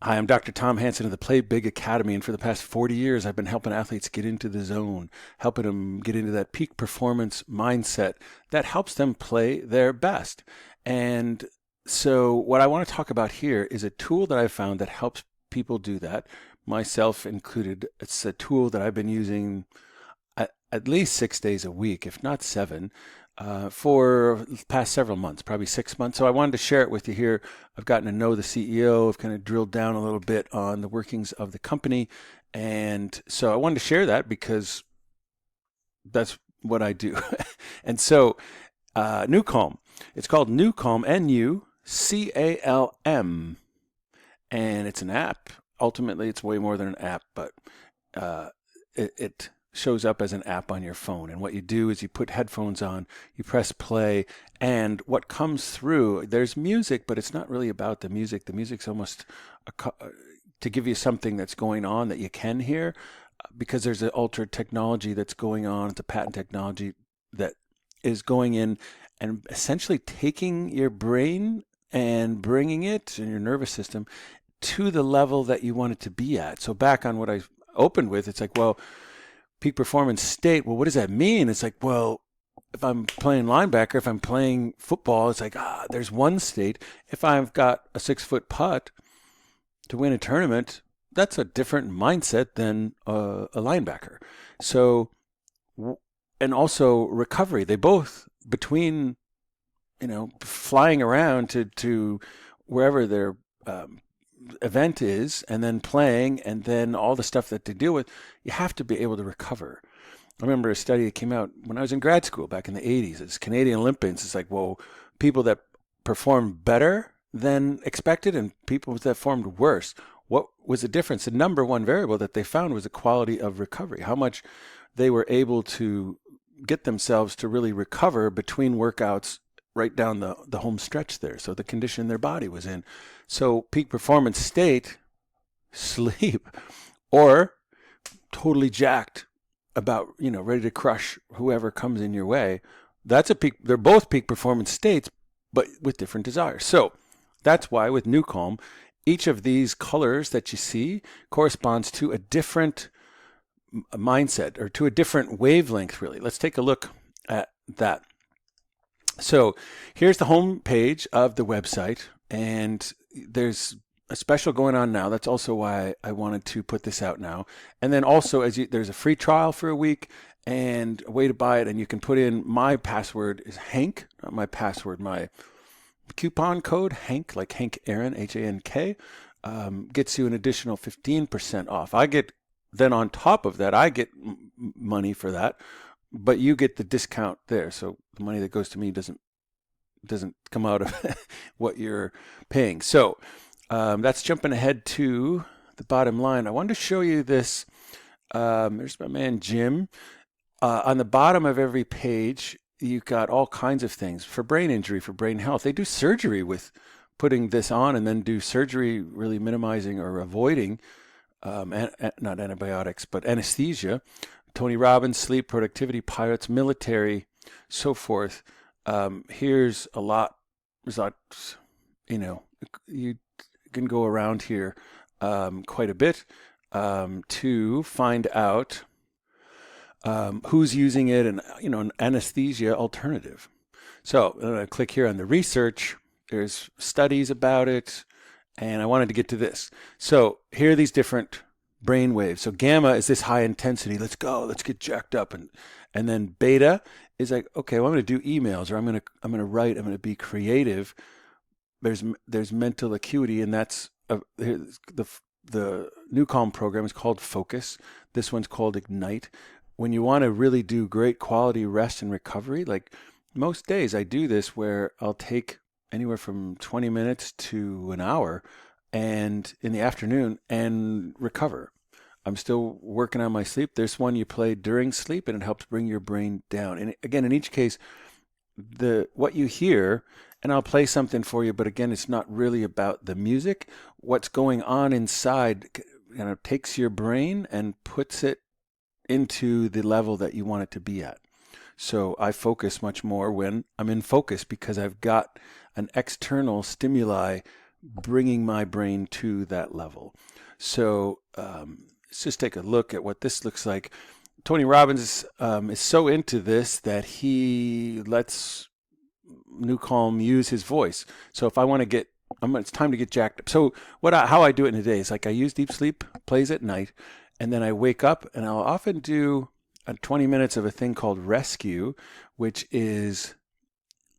Hi, I'm Dr. Tom Hanson of the Play Big Academy, and for the past 40 years, I've been helping athletes get into the zone, helping them get into that peak performance mindset that helps them play their best. And so, what I want to talk about here is a tool that I've found that helps people do that, myself included. It's a tool that I've been using at least 6 days a week, if not seven, for the past several months, probably 6 months. So I wanted to share it with you here. I've gotten to know the CEO. I've kind of drilled down a little bit on the workings of the company. And so I wanted to share that because that's what I do. And so NuCalm, it's called NuCalm, NuCalm. And it's an app. Ultimately, it's way more than an app, but it shows up as an app on your phone. And what you do is you put headphones on, you press play, and what comes through, there's music, but it's not really about the music. The music's almost to give you something that's going on that you can hear, because there's an altered technology that's going on. It's a patent technology that is going in and essentially taking your brain and bringing it and your nervous system to the level that you want it to be at. So back on what I opened with, it's like, well, peak performance state, well, what does that mean? It's like, well, if I'm playing linebacker, if I'm playing football, it's like, there's one state. If I've got a 6-foot putt to win a tournament, that's a different mindset than a linebacker. So, and also recovery, they both, between, flying around to wherever their event is, and then playing, and then all the stuff that they deal with, you have to be able to recover. I remember a study that came out when I was in grad school back in the 80s. It's Canadian Olympians. It's like, well, people that performed better than expected and people that performed worse. What was the difference? The number one variable that they found was the quality of recovery, how much they were able to get themselves to really recover between workouts right down the home stretch there. So the condition their body was in. So peak performance state, sleep, or totally jacked about, ready to crush whoever comes in your way. That's a peak. They're both peak performance states, but with different desires. So that's why with NuCalm, each of these colors that you see corresponds to a different mindset or to a different wavelength, really. Let's take a look at that. So here's the home page of the website, and there's a special going on now. That's also why I wanted to put this out now. And then also, there's a free trial for a week and a way to buy it, and you can put in, my password is Hank, not my password, my coupon code, Hank, like Hank Aaron, Hank, gets you an additional 15% off. Then on top of that, I get money for that, but you get the discount there. So the money that goes to me doesn't come out of what you're paying. So that's jumping ahead to the bottom line. I wanted to show you this. There's my man Jim. On the bottom of every page, you've got all kinds of things for brain injury, for brain health. They do surgery with putting this on, and then do surgery really minimizing or avoiding, not antibiotics, but anesthesia. Tony Robbins, sleep, productivity, pilots, military, so forth. Here's a lot. There's a lot, you can go around here quite a bit to find out who's using it, and an anesthesia alternative. So I'm going to click here on the research. There's studies about it, and I wanted to get to this. So here are these different brain waves. So gamma is this high intensity. Let's go. Let's get jacked up. And then beta is like, okay, well, I'm going to do emails, or I'm going to write. I'm going to be creative. There's mental acuity, and that's the NuCalm program is called Focus. This one's called Ignite. When you want to really do great quality rest and recovery, like most days I do this, where I'll take anywhere from 20 minutes to an hour and in the afternoon and recover. I'm still working on my sleep. There's one you play during sleep, and it helps bring your brain down. And again, in each case, what you hear, and I'll play something for you, but again, it's not really about the music. What's going on inside takes your brain and puts it into the level that you want it to be at. So I focus much more when I'm in focus, because I've got an external stimuli bringing my brain to that level. So let's just take a look at what this looks like. Tony Robbins is so into this that he lets NuCalm use his voice. So if I want to get, it's time to get jacked up. So how I do it in a day is like I use deep sleep, plays at night, and then I wake up and I'll often do 20 minutes of a thing called rescue, which is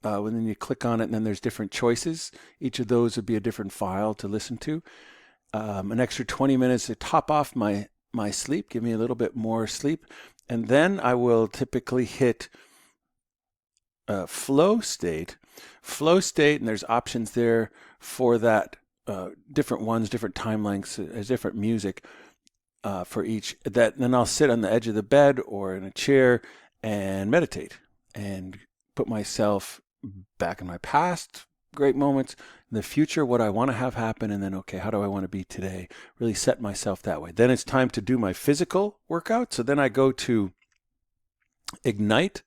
when then you click on it and then there's different choices. Each of those would be a different file to listen to. An extra 20 minutes to top off my sleep, give me a little bit more sleep. And then I will typically hit flow state, and there's options there for that, different ones, different time lengths, there's different music for each. That then I'll sit on the edge of the bed or in a chair and meditate and put myself back in my past, great moments, in the future, what I want to have happen, and then, okay, how do I want to be today? Really set myself that way. Then it's time to do my physical workout. So then I go to Ignite,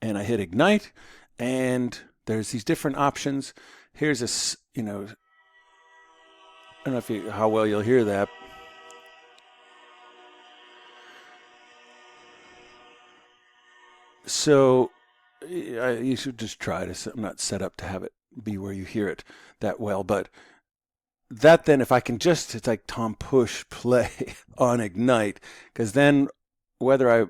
and I hit Ignite, and there's these different options. Here's this, I don't know how well you'll hear that. So you should just try to, I'm not set up to have it be where you hear it that well, but that then, if I can just, it's like Tom push play on Ignite, because then whether I,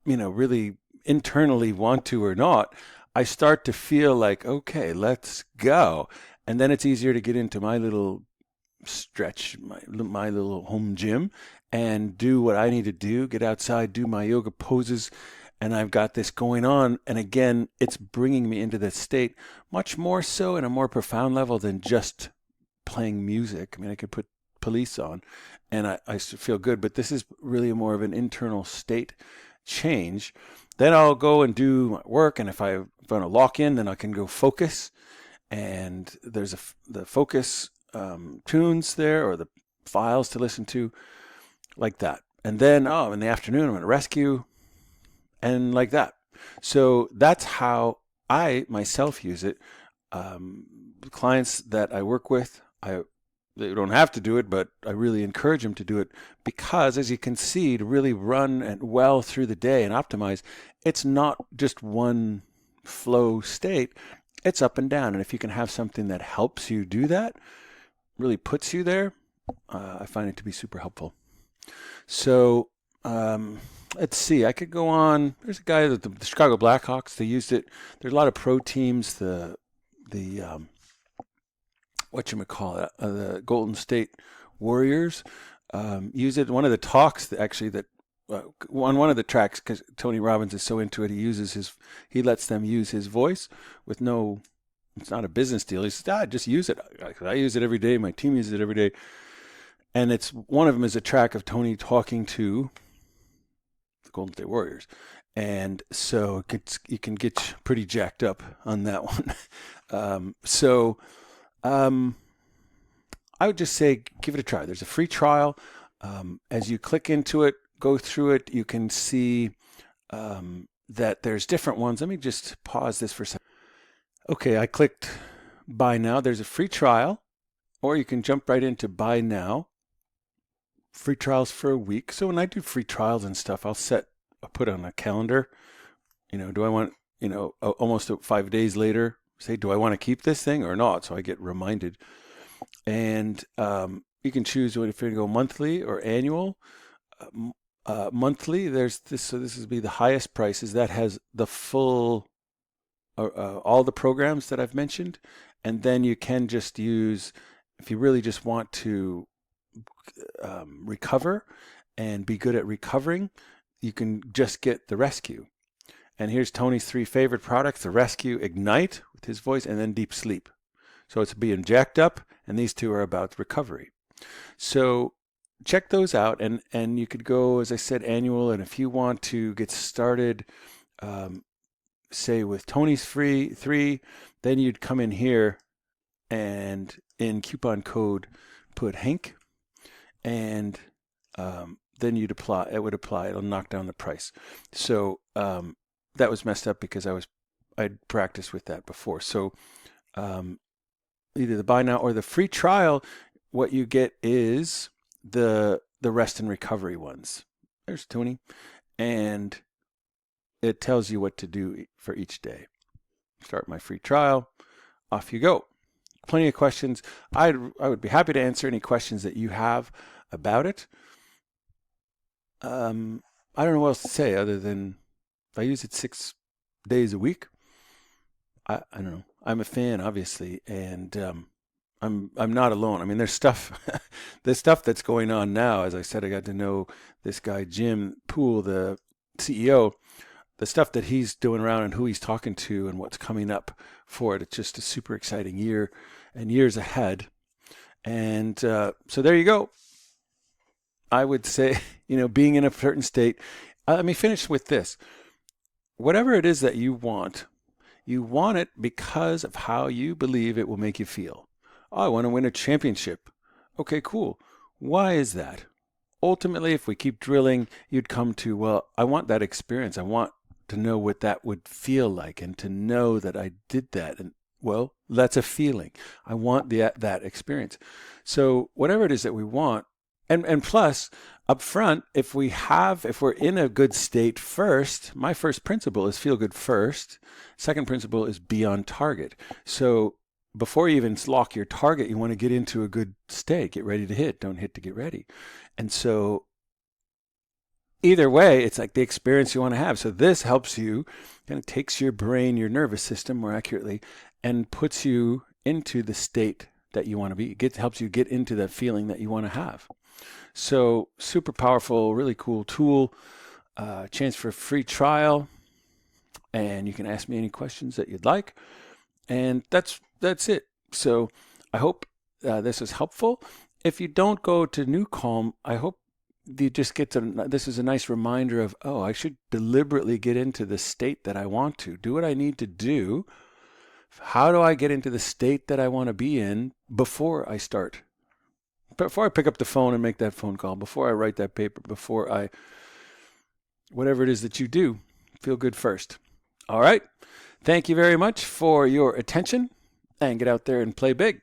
really internally want to or not, I start to feel like, okay, let's go. And then it's easier to get into my little stretch, my little home gym, and do what I need to do, get outside, do my yoga poses, and I've got this going on. And again, it's bringing me into this state much more so in a more profound level than just playing music. I mean, I could put Police on and I feel good, but this is really more of an internal state change. Then I'll go and do my work, and if I want to lock in, then I can go focus, and there's the focus tunes there, or the files to listen to, like that. And then in the afternoon I'm going to rescue, and like that. So that's how I myself use it. The clients that I work with, they don't have to do it, but I really encourage them to do it, because as you can see, to really run and well through the day and optimize, it's not just one flow state, it's up and down. And if you can have something that helps you do that, really puts you there, I find it to be super helpful. So let's see, I could go on. There's a guy that the Chicago Blackhawks, they used it. There's a lot of pro teams, the the Golden State Warriors use it. One of the talks that on one of the tracks, because Tony Robbins is so into it, he lets them use his voice with no, it's not a business deal. He says, just use it. I use it every day. My team uses it every day. And it's one of them is a track of Tony talking to the Golden State Warriors. And so you can get pretty jacked up on that one. I would just say, give it a try. There's a free trial. As you click into it, go through it, you can see that there's different ones. Let me just pause this for a second. Okay, I clicked buy now. There's a free trial, or you can jump right into buy now. Free trials for a week. So when I do free trials and stuff, I'll put on a calendar, do I want, almost 5 days later, say, do I want to keep this thing or not? So I get reminded. And you can choose if you're going to go monthly or annual. Monthly, there's this, so this would be the highest prices. That has the full, all the programs that I've mentioned. And then you can just use, if you really just want to recover and be good at recovering, you can just get the rescue. And here's Tony's 3 favorite products: the rescue, Ignite with his voice, and then deep sleep. So it's being jacked up, and these 2 are about recovery. So check those out, and you could go, as I said, annual. And if you want to get started, say with Tony's free 3, then you'd come in here and in coupon code put Hank, and then you'd apply. It would apply. It'll knock down the price. So that was messed up because I'd practiced with that before. So either the buy now or the free trial, what you get is the rest and recovery ones. There's Tony. And it tells you what to do for each day. Start my free trial. Off you go. Plenty of questions. I would be happy to answer any questions that you have about it. I don't know what else to say other than I use it 6 days a week. I don't know. I'm a fan, obviously, and I'm not alone. I mean, there's stuff that's going on now. As I said, I got to know this guy Jim Poole, the CEO. The stuff that he's doing around and who he's talking to and what's coming up for it. It's just a super exciting year and years ahead. And so there you go. I would say, being in a certain state. Let me finish with this. Whatever it is that you want it because of how you believe it will make you feel. Oh, I want to win a championship. Okay, cool. Why is that? Ultimately, if we keep drilling, you'd come to, well, I want that experience. I want to know what that would feel like and to know that I did that. And well, that's a feeling. I want that experience. So whatever it is that we want, and plus up front, if we're in a good state first, my first principle is feel good first. Second principle is be on target. So before you even lock your target, you want to get into a good state, get ready to hit, don't hit to get ready. And so either way, it's like the experience you want to have. So this helps you, kind of takes your brain, your nervous system more accurately, and puts you into the state that you want to be. It helps you get into the feeling that you want to have. So super powerful, really cool tool, chance for a free trial. And you can ask me any questions that you'd like. And that's it. So I hope this is helpful. If you don't go to NuCalm, I hope you just get to, this is a nice reminder of, oh, I should deliberately get into the state that I want to, do what I need to do. How do I get into the state that I want to be in before I start? Before I pick up the phone and make that phone call, before I write that paper, whatever it is that you do, feel good first. All right. Thank you very much for your attention, and get out there and play big.